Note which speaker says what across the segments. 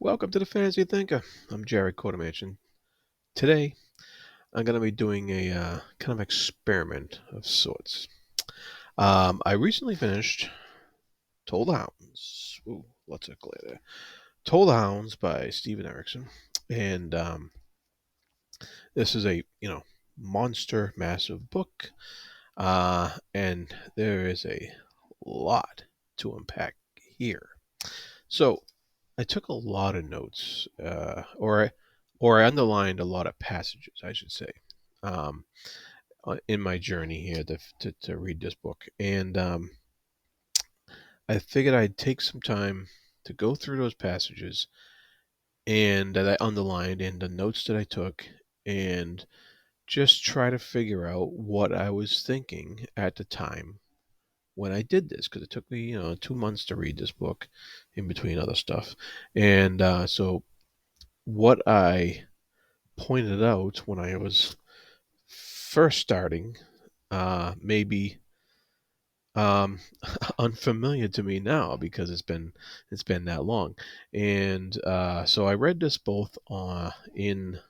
Speaker 1: Welcome to the Fantasy Thinker. I'm Jared Codemansion. Today, I'm going to be doing a kind of experiment of sorts. I recently finished Told Hounds. Ooh, lots of glare there. Told Hounds by Stephen Erikson, and this is a monster, massive book, and there is a lot to unpack here. So I took a lot of notes, or I underlined a lot of passages, I should say, um, in my journey here to read this book, and I figured I'd take some time to go through those passages and that I underlined and the notes that I took, and just try to figure out what I was thinking at the time when I did this, because it took me 2 months to read this book, in between other stuff, and so what I pointed out when I was first starting, maybe um, unfamiliar to me now because it's been that long, and so I read this both in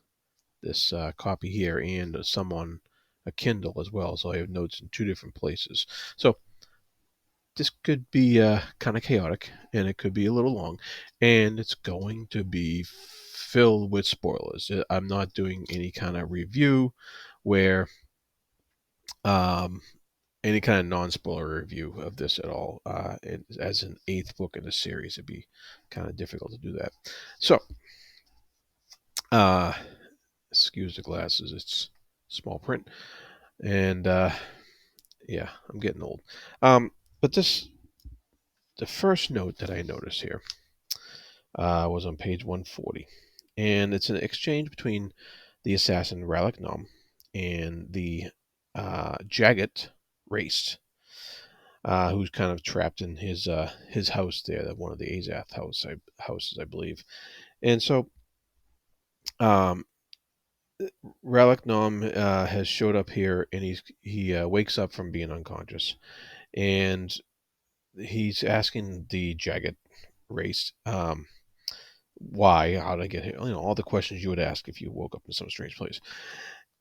Speaker 1: this copy here and some on a Kindle as well. So I have notes in two different places. So this could be kind of chaotic, and it could be a little long, and it's going to be filled with spoilers. I'm not doing any kind of review where um, any kind of non-spoiler review of this at all. As an eighth book in the series, it'd be kind of difficult to do that. So, uh, excuse the glasses; it's small print, and yeah, I'm getting old. Um, but the first note that I noticed here was on page 140, and it's an exchange between the assassin Rallick Nom and the Jagged race, who's kind of trapped in his house there, one of the Azath houses, I believe. And so um, Rallick Nom has showed up here, and he wakes up from being unconscious, and he's asking the Jagged race, why, how did I get here? All the questions you would ask if you woke up in some strange place.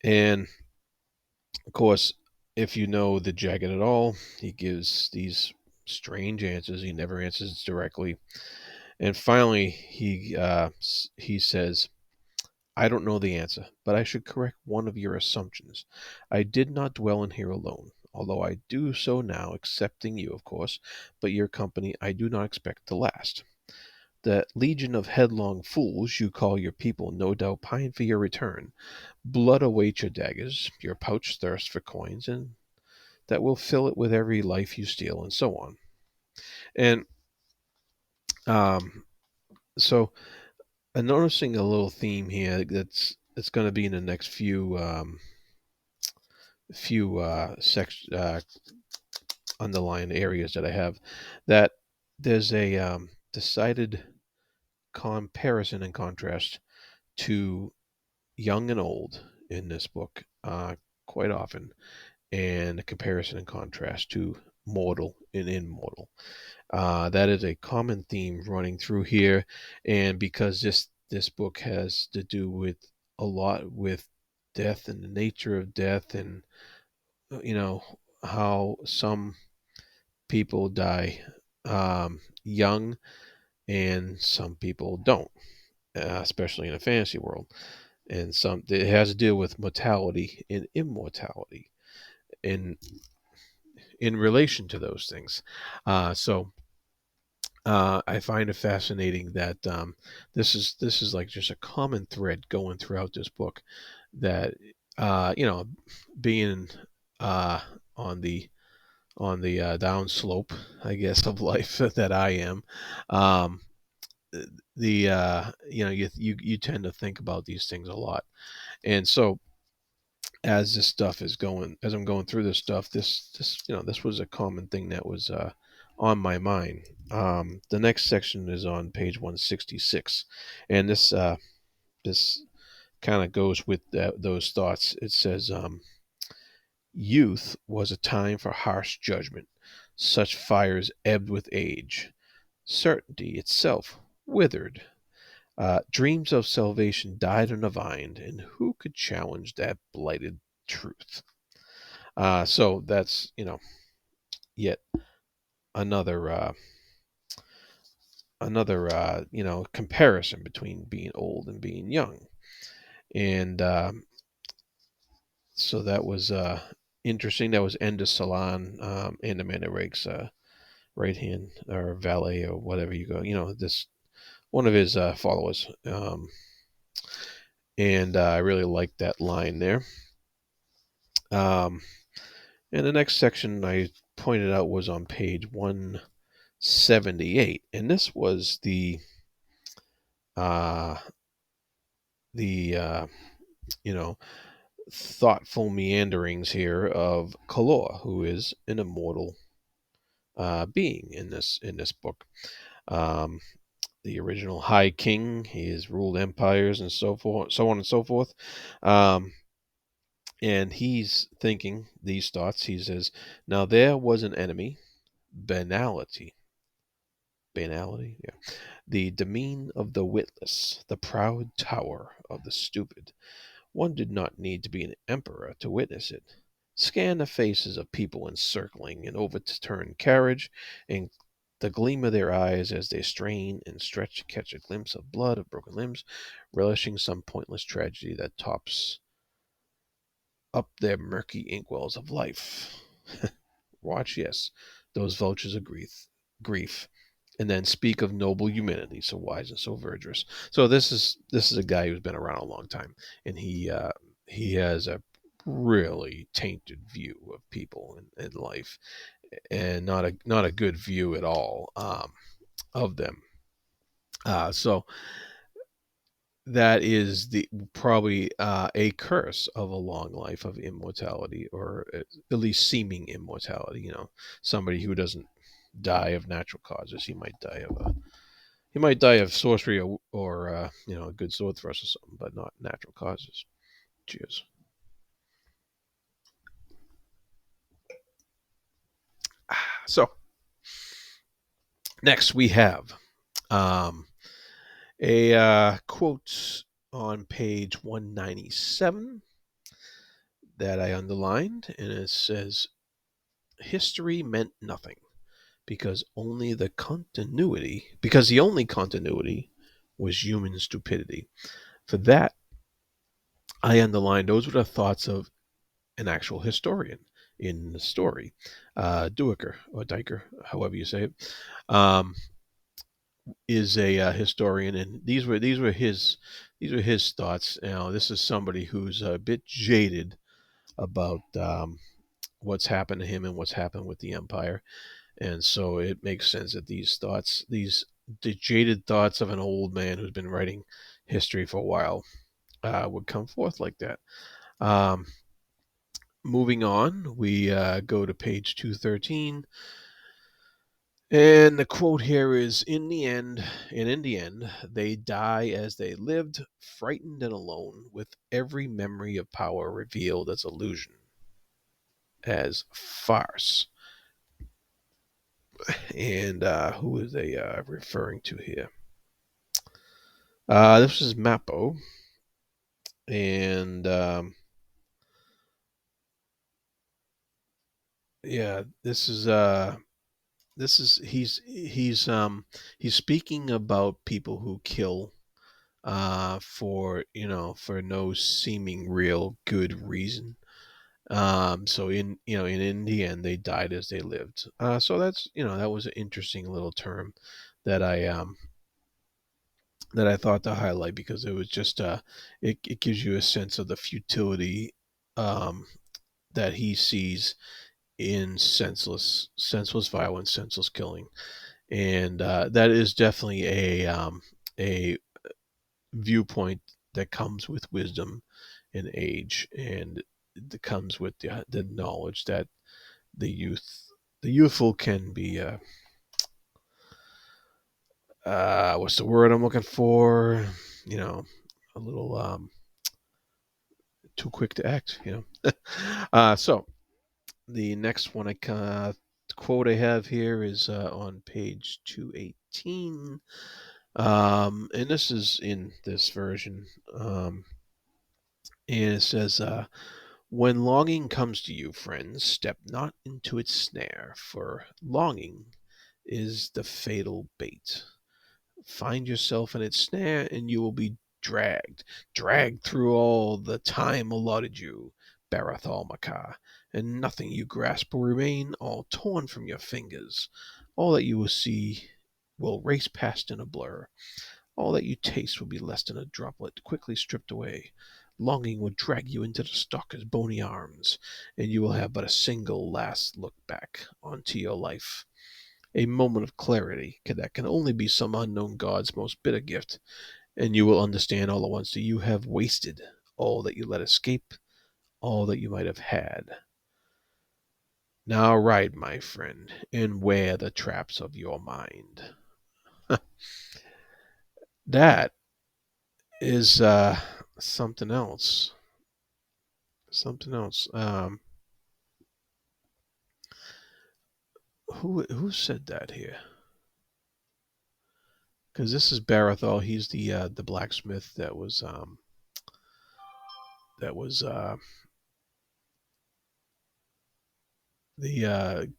Speaker 1: And of course, if you know the Jagged at all, he gives these strange answers. He never answers directly. And finally, he says, "I don't know the answer, but I should correct one of your assumptions. I did not dwell in here alone, although I do so now, excepting you, of course, but your company I do not expect to last. That legion of headlong fools you call your people no doubt pine for your return. Blood awaits your daggers, your pouch thirsts for coins, and that will fill it with every life you steal, and so on." And um, so I'm noticing a little theme here that's going to be in the next few underlying areas that I have, that there's a decided comparison and contrast to young and old in this book, quite often, and a comparison and contrast to mortal and immortal. That is a common theme running through here, and because this book has to do with a lot with death and the nature of death, and you know how some people die young and some people don't, especially in a fantasy world, and some it has to deal with mortality and immortality in relation to those things. So I find it fascinating that this is like just a common thread going throughout this book, that uh, you know being uh, on the down slope, I guess, of life that I am. um, the you tend to think about these things a lot, and so as I'm going through this stuff, this was a common thing that was on my mind. The next section is on page 166, and this kind of goes with those thoughts. It says, "Youth was a time for harsh judgment. Such fires ebbed with age. Certainty itself withered. Dreams of salvation died on a vine, and who could challenge that blighted truth? So that's yet another comparison between being old and being young, and so that was interesting. That was Enda Salon and Amanda Rake's right hand or valet or whatever you go. This one of his followers, and I really liked that line there. Um, and the next section I pointed out was on page 178, and this was uh, the you know thoughtful meanderings here of Kalor, who is an immortal being in this book. Um, the original High King, he has ruled empires and so forth, so on and so forth. Um, and he's thinking these thoughts. He says, "Now there was an enemy, banality, banality, yeah, the demesne of the witless, the proud tower of the stupid. One did not need to be an emperor to witness it. Scan the faces of people encircling an overturned carriage, and the gleam of their eyes as they strain and stretch to catch a glimpse of blood, of broken limbs, relishing some pointless tragedy that tops up their murky inkwells of life. Watch, yes, those vultures of grief, and then speak of noble humanity, so wise and so virtuous." So this is a guy who's been around a long time, and he has a really tainted view of people in life, and not a good view at all of them. So that is the probably a curse of a long life of immortality, or at least seeming immortality. Somebody who doesn't die of natural causes. He might die of sorcery, or a good sword thrust or something, but not natural causes. Cheers. So next we have um, a quote on page 197 that I underlined, and it says, "History meant nothing because the only continuity was human stupidity." For that, I underlined those were the thoughts of an actual historian in the story, Duiker or Diker, however you say it, is a historian, and these were his thoughts. This is somebody who's a bit jaded about what's happened to him and what's happened with the empire. And so it makes sense that the jaded thoughts of an old man who's been writing history for a while, would come forth like that. Um, Moving on, we go to page 213. And the quote here is, in the end, they die as they lived, frightened and alone, with every memory of power revealed as illusion, as farce." And who is they referring to here? This is Mappo, and yeah, this is he's speaking about people who kill for no seeming real good reason. So in the end, they died as they lived. So that was an interesting little term that I thought to highlight, because it was just it gives you a sense of the futility um, that he sees in senseless violence, senseless killing, and that is definitely a viewpoint that comes with wisdom and age, and that comes with the knowledge that the youthful can be what's the word I'm looking for? You know, a little too quick to act. So the next one quote I have here is on page 218. And this is in this version. And it says, when longing comes to you, friends, step not into its snare, for longing is the fatal bait. Find yourself in its snare, and you will be dragged through all the time allotted you, Barathol Makar, and nothing you grasp will remain, all torn from your fingers. All that you will see will race past in a blur. All that you taste will be less than a droplet, quickly stripped away. Longing will drag you into the stalker's bony arms, and you will have but a single last look back onto your life. A moment of clarity that can only be some unknown god's most bitter gift, and you will understand all at once that you have wasted all that you let escape, all that you might have had. Now ride, my friend, and wear the traps of your mind. That is something else. Something else. Who said that here? Because this is Barathol. He's the blacksmith that was the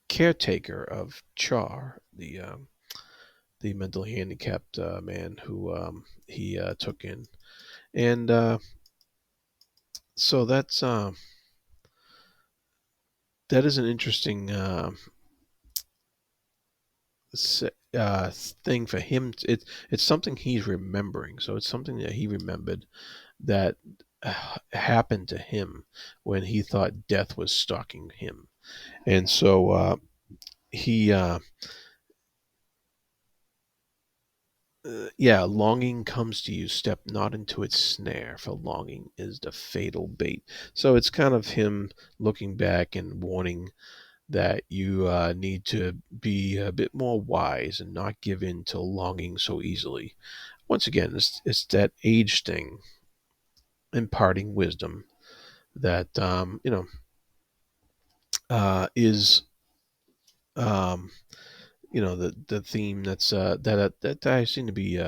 Speaker 1: caretaker of Char, the mentally handicapped man who he took in, and so that is an interesting thing for him. It's something he's remembering. So it's something that he remembered that happened to him when he thought death was stalking him, and so he yeah, longing comes to you, step not into its snare, for longing is the fatal bait. So it's kind of him looking back and warning that you need to be a bit more wise and not give in to longing so easily. Once again, it's that age thing, imparting wisdom that is um, the theme that I seem to be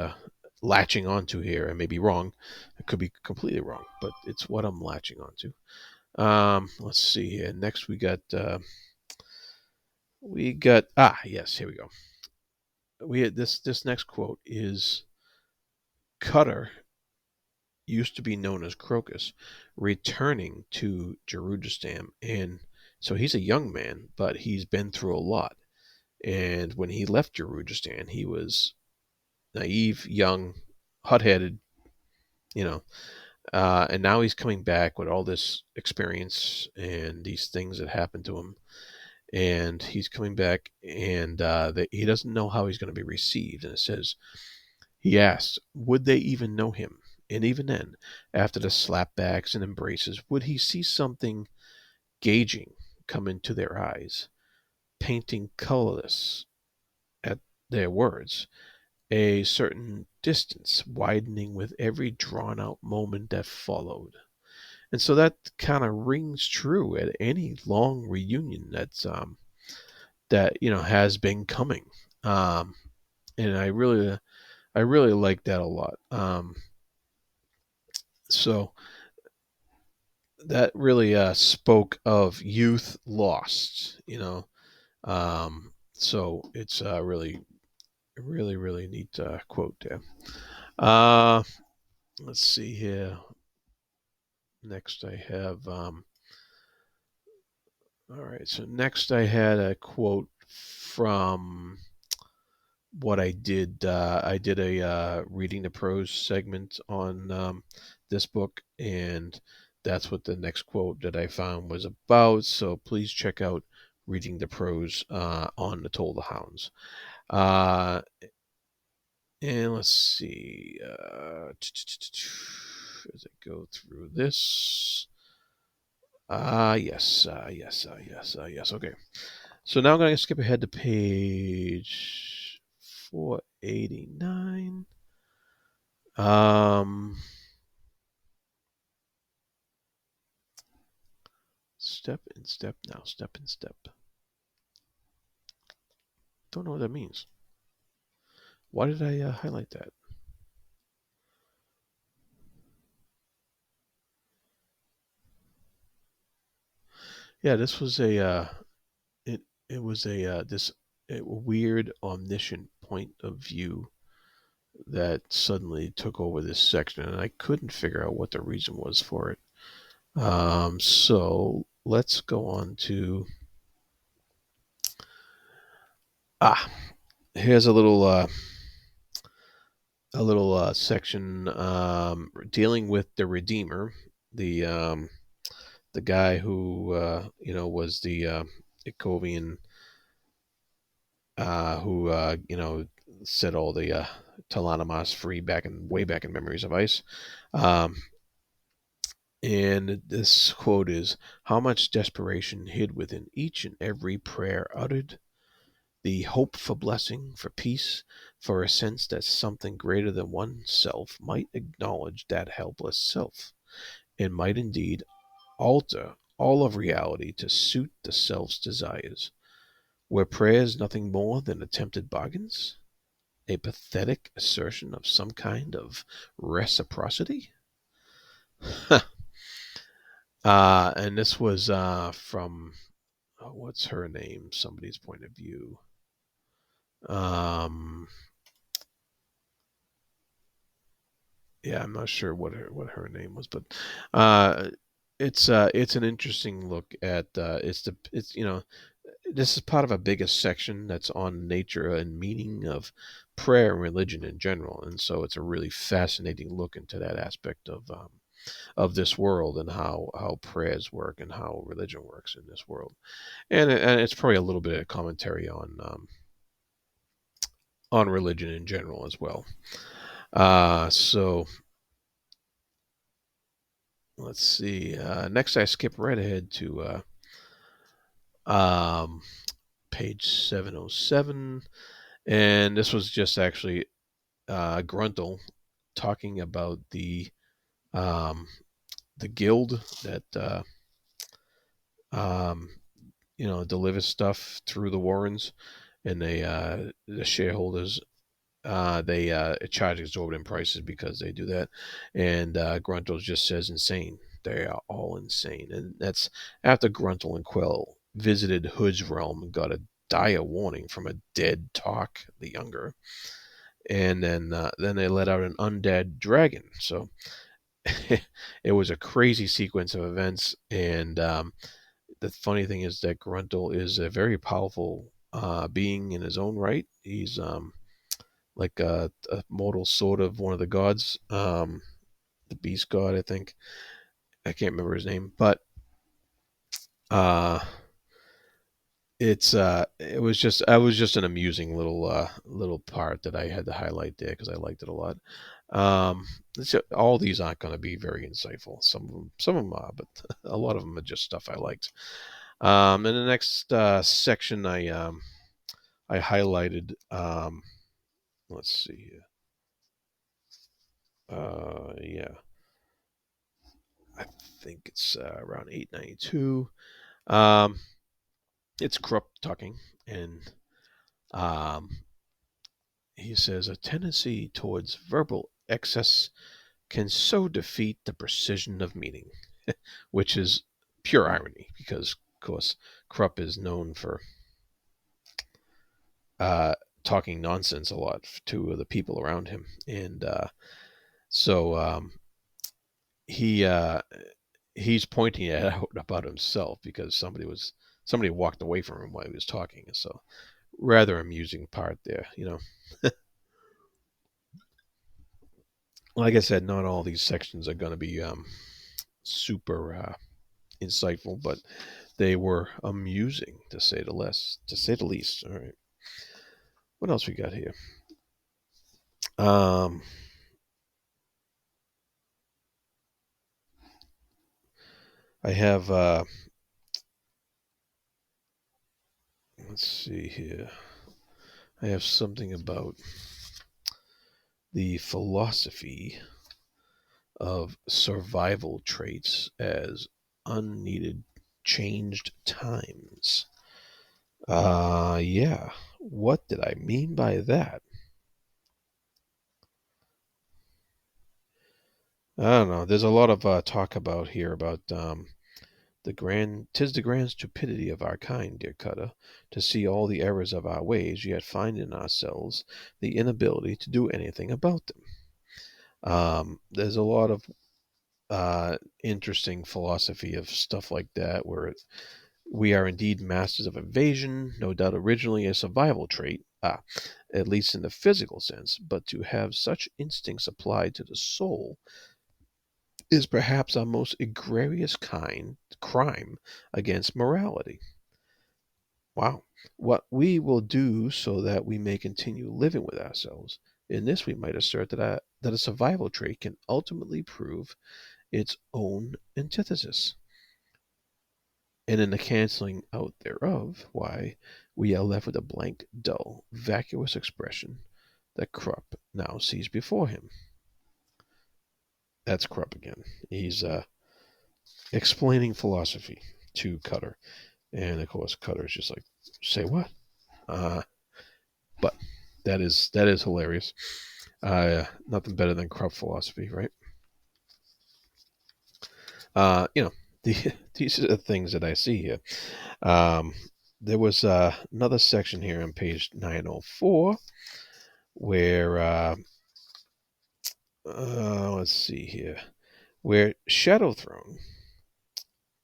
Speaker 1: latching onto here. I may be wrong. I could be completely wrong, but it's what I'm latching onto. Let's see here. Next, we got yes, here we go. We had this next quote is Cutter used to be known as Crocus, returning to Jerusalem, and so he's a young man, but he's been through a lot. And when he left Jerusalem, he was naive, young, hot-headed, you know. And now he's coming back with all this experience and these things that happened to him. And he's coming back, and he doesn't know how he's going to be received. And it says, he asked, would they even know him? And even then, after the slapbacks and embraces, would he see something gauging come into their eyes, painting colorless at their words? A certain distance widening with every drawn out moment that followed. And so that kind of rings true at any long reunion that has been coming. Um, and I really like that a lot. So that really spoke of youth lost. So it's really really really neat quote there. Uh, let's see here. Next, I have. All right, so next I had a quote from what I did. I did a reading the prose segment on this book, and that's what the next quote that I found was about. So please check out reading the prose on the Toll the Hounds. Uh, and let's see. As I go through this. Yes, yes. Okay. So now I'm going to skip ahead to page 489. Step in step now, step in step. Don't know what that means. Why did I highlight that? Yeah, this was it it was a weird omniscient point of view that suddenly took over this section, and I couldn't figure out what the reason was for it. So let's go on to ah. Here's a little section dealing with the Redeemer, the um, the guy who was the Ikovian who set all the Talanamas free back in way back in Memories of Ice. Um, and this quote is, "How much desperation hid within each and every prayer uttered, the hope for blessing, for peace, for a sense that something greater than oneself might acknowledge that helpless self, and might indeed alter all of reality to suit the self's desires. Were prayers nothing more than attempted bargains? A pathetic assertion of some kind of reciprocity?" And this was from, what's her name? Somebody's point of view. Um, yeah, I'm not sure what her name was, but uh, it's an interesting look at it's this is part of a bigger section that's on nature and meaning of prayer and religion in general, and so it's a really fascinating look into that aspect of this world and how prayers work and how religion works in this world, and it's probably a little bit of commentary on religion in general as well. So let's see. Next, I skip right ahead to um, page 707, and this was just actually Gruntle talking about um, the guild that um, delivers stuff through the Warrens, and the shareholders they charge exorbitant prices because they do that, and Gruntle just says insane. They are all insane, and that's after Gruntle and Quill visited Hood's realm and got a dire warning from a dead Talk the Younger, and then they let out an undead dragon. So it was a crazy sequence of events, and the funny thing is that Gruntle is a very powerful being in his own right. He's like a mortal sort of one of the gods, the beast god, I think. I can't remember his name, but uh, it was just an amusing little part that I had to highlight there because I liked it a lot. Um, all these aren't going to be very insightful. Some of them are, but a lot of them are just stuff I liked. In the next section, I highlighted. Let's see here. Yeah, I think it's around 892. Um, it's Krupp talking, and um, he says a tendency towards verbal excess can so defeat the precision of meaning, which is pure irony because, of course, Krupp is known for uh, talking nonsense a lot to the people around him, and so he he's pointing it out about himself because somebody walked away from him while he was talking. So rather amusing part there, Like I said, not all these sections are going to be super insightful, but they were amusing to say the least. All right, what else we got here? Um, I have let's see here. I have something about the philosophy of survival traits as unneeded changed times. Yeah. What did I mean by that? I don't know. There's a lot of talk about here about tis the grand stupidity of our kind, dear Cutter, to see all the errors of our ways, yet find in ourselves the inability to do anything about them. There's a lot of interesting philosophy of stuff like that, where we are indeed masters of evasion, no doubt originally a survival trait, at least in the physical sense, but to have such instincts applied to the soul is perhaps our most egregious crime against morality. Wow. What we will do so that we may continue living with ourselves. In this, we might assert that a survival trait can ultimately prove its own antithesis. And in the canceling out thereof, why, we are left with a blank, dull, vacuous expression that Krupp now sees before him. That's Krupp again. He's explaining philosophy to Cutter. And of course, Cutter's just like, say what? Uh, but that is hilarious. Nothing better than Krupp philosophy, right? You know, these are the things that I see here. Um, there was another section here on page 904 where let's see here, where Shadow Throne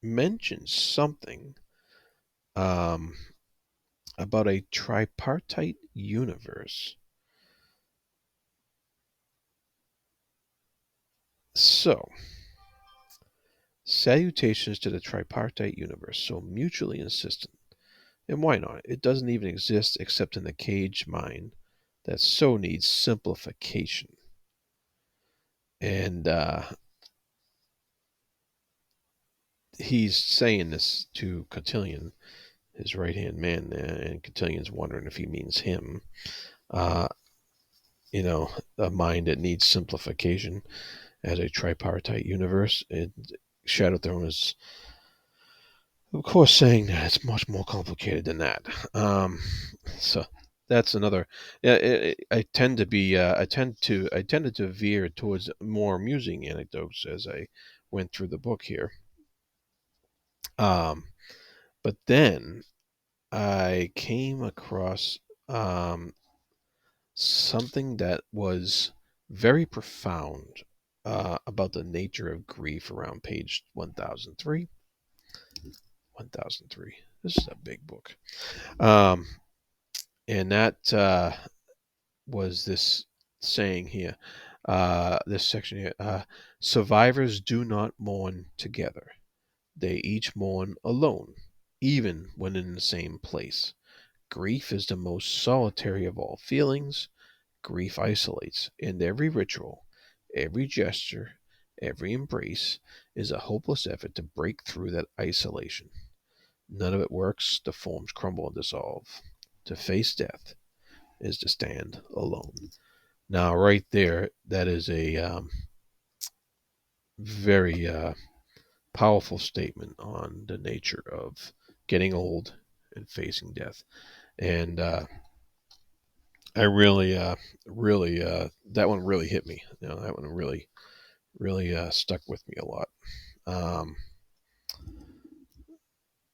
Speaker 1: mentions something um, about a tripartite universe. So, salutations to the tripartite universe, so mutually insistent. And why not? It doesn't even exist except in the caged mind that so needs simplification. And he's saying this to Cotillion, his right hand man there, and Cotillion's wondering if he means him. Uh, a mind that needs simplification as a tripartite universe. Shadow Throne is, of course, saying that it's much more complicated than that. So that's another. Yeah, I tend to be. I tended to veer towards more amusing anecdotes as I went through the book here. Um, but then I came across um, something that was very profound about the nature of grief around page 1003. 1003. This is a big book. Um, and that was this saying here, this section here. Survivors do not mourn together, they each mourn alone, even when in the same place. Grief is the most solitary of all feelings. Grief isolates, and every ritual, every gesture, every embrace is a hopeless effort to break through that isolation. None of it works, the forms crumble and dissolve. To face death is to stand alone. Now, right there, that is a very powerful statement on the nature of getting old and facing death. And I really, that one really hit me. That one really stuck with me a lot. Um,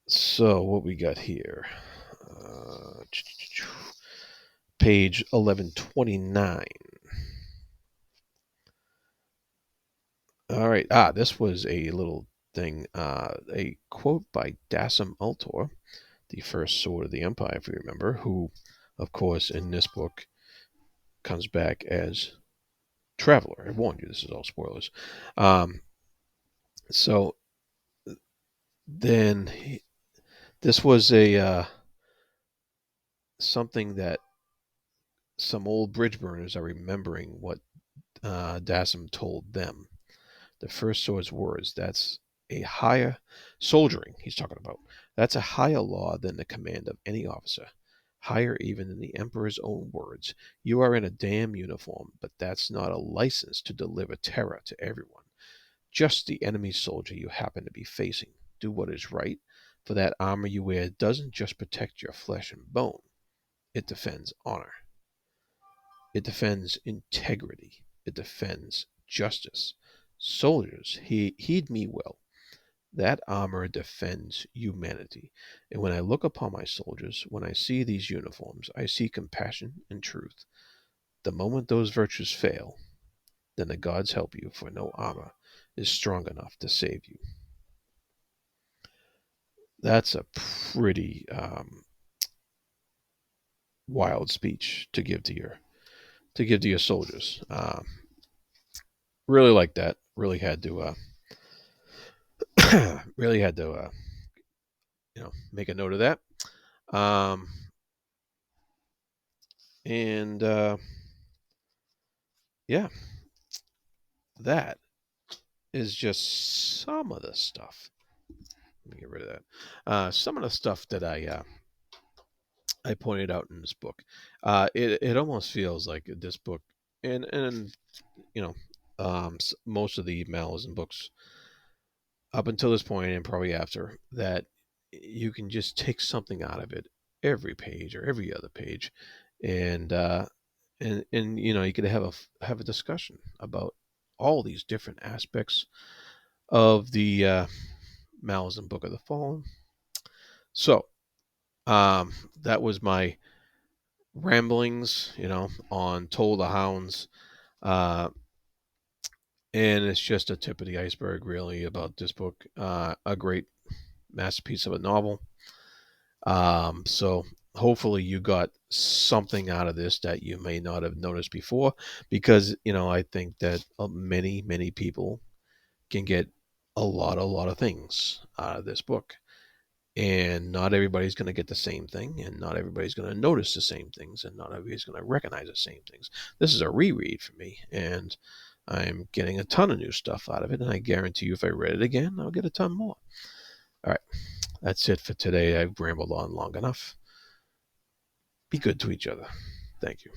Speaker 1: so what we got here? Uh, Page 1129. All right. This was a little thing. A quote by Dasim Ultor, the first sword of the Empire, if you remember, who, of course, in this book comes back as Traveler. I warned you, this is all spoilers. Um, so then this was a something that some old bridge burners are remembering what Dasim told them. The first sword's words. That's a higher soldiering, he's talking about. That's a higher law than the command of any officer. Higher even than the emperor's own words. You are in a damn uniform, but that's not a license to deliver terror to everyone. Just the enemy soldier you happen to be facing. Do what is right, for that armor you wear doesn't just protect your flesh and bone. It defends honor. It defends integrity. It defends justice. Soldiers, heed me well. That armor defends humanity. And when I look upon my soldiers, when I see these uniforms, I see compassion and truth. The moment those virtues fail, then the gods help you, for no armor is strong enough to save you. That's a pretty wild speech to give to your soldiers. Really like that. Really had to really had to make a note of that. Um, and yeah, that is just some of the stuff. Let me get rid of that. Some of the stuff that I pointed out in this book. It almost feels like this book, and most of the Malazan books up until this point and probably after that, you can just take something out of it every page or every other page, and you could have a discussion about all these different aspects of the Malazan Book of the Fallen. So um, that was my ramblings, on Toll the Hounds. Uh, and it's just a tip of the iceberg, really, about this book. A great masterpiece of a novel. So hopefully you got something out of this that you may not have noticed before, because I think that many people can get a lot of things out of this book, and not everybody's going to get the same thing, and not everybody's going to notice the same things, and not everybody's going to recognize the same things. This is a reread for me, and I'm getting a ton of new stuff out of it, and I guarantee you if I read it again, I'll get a ton more. All right, that's it for today. I've rambled on long enough. Be good to each other. Thank you.